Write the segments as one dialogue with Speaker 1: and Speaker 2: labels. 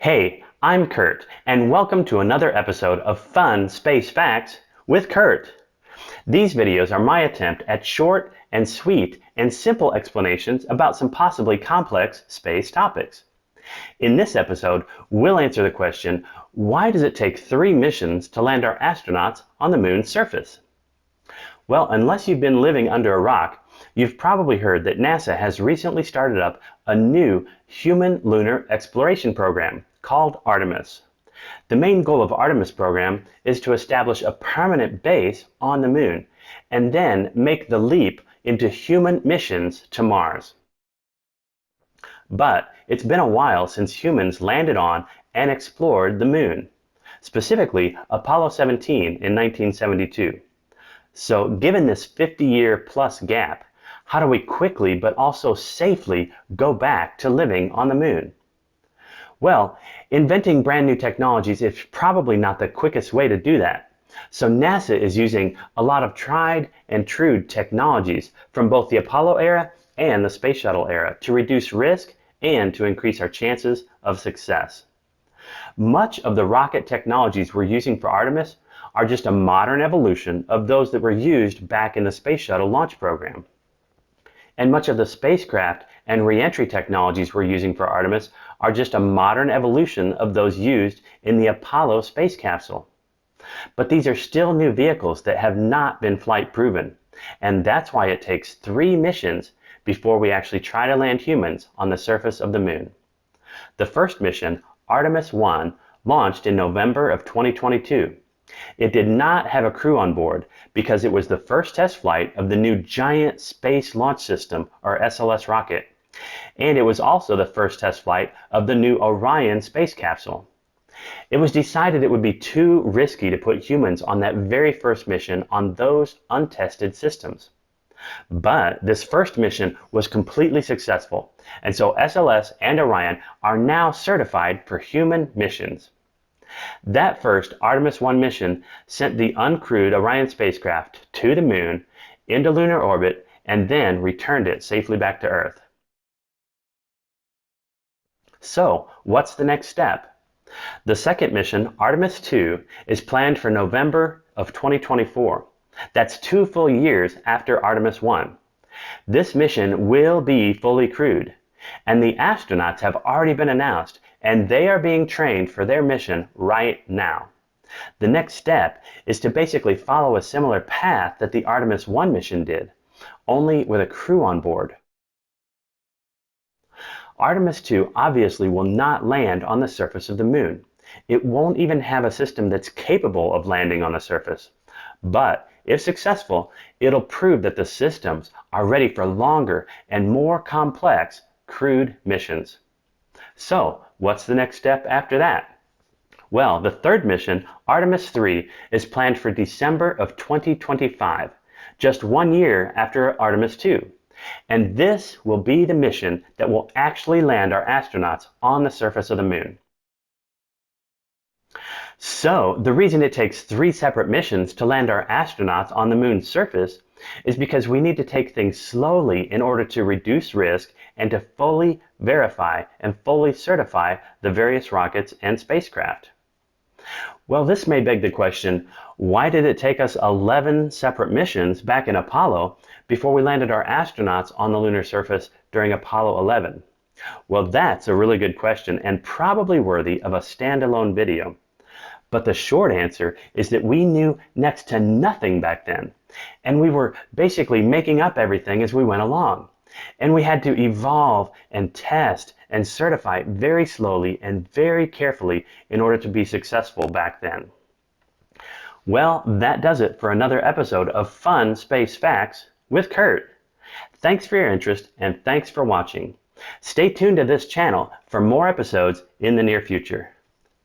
Speaker 1: Hey, I'm Kurt, and welcome to another episode of Fun Space Facts with Kurt. These videos are my attempt at short and sweet and simple explanations about some possibly complex space topics. In this episode, we'll answer the question, why does it take 3 missions to land our astronauts on the moon's surface? Well, unless you've been living under a rock, you've probably heard that NASA has recently started up a new human lunar exploration program called Artemis. The main goal of Artemis program is to establish a permanent base on the moon and then make the leap into human missions to Mars. But it's been a while since humans landed on and explored the moon, specifically Apollo 17 in 1972. So given this 50-year plus gap, how do we quickly but also safely go back to living on the moon? Well, inventing brand new technologies is probably not the quickest way to do that. So NASA is using a lot of tried and true technologies from both the Apollo era and the Space Shuttle era to reduce risk and to increase our chances of success. Much of the rocket technologies we're using for Artemis are just a modern evolution of those that were used back in the Space Shuttle launch program. And much of the spacecraft and re-entry technologies we're using for Artemis are just a modern evolution of those used in the Apollo space capsule. But these are still new vehicles that have not been flight proven, and that's why it takes 3 missions before we actually try to land humans on the surface of the moon. The first mission, Artemis 1, launched in November of 2022. It did not have a crew on board because it was the first test flight of the new Giant Space Launch System, or SLS rocket, and it was also the first test flight of the new Orion space capsule. It was decided it would be too risky to put humans on that very first mission on those untested systems. But this first mission was completely successful, and so SLS and Orion are now certified for human missions. That first Artemis 1 mission sent the uncrewed Orion spacecraft to the moon, into lunar orbit, and then returned it safely back to Earth. So, what's the next step? The second mission, Artemis 2, is planned for November of 2024. That's 2 full years after Artemis 1. This mission will be fully crewed, and the astronauts have already been announced, and they are being trained for their mission right now. The next step is to basically follow a similar path that the Artemis 1 mission did, only with a crew on board. Artemis 2 obviously will not land on the surface of the moon. It won't even have a system that's capable of landing on the surface. But if successful, it'll prove that the systems are ready for longer and more complex crewed missions. So, what's the next step after that? Well, the third mission, Artemis 3, is planned for December of 2025, just 1 year after Artemis 2. And this will be the mission that will actually land our astronauts on the surface of the moon. So, the reason it takes 3 separate missions to land our astronauts on the moon's surface is because we need to take things slowly in order to reduce risk and to fully verify and fully certify the various rockets and spacecraft. Well, this may beg the question, why did it take us 11 separate missions back in Apollo before we landed our astronauts on the lunar surface during Apollo 11? Well, that's a really good question and probably worthy of a standalone video. But the short answer is that we knew next to nothing back then, and we were basically making up everything as we went along. And we had to evolve and test and certify very slowly and very carefully in order to be successful back then. Well, that does it for another episode of Fun Space Facts with Kurt. Thanks for your interest and thanks for watching. Stay tuned to this channel for more episodes in the near future.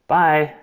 Speaker 1: Bye!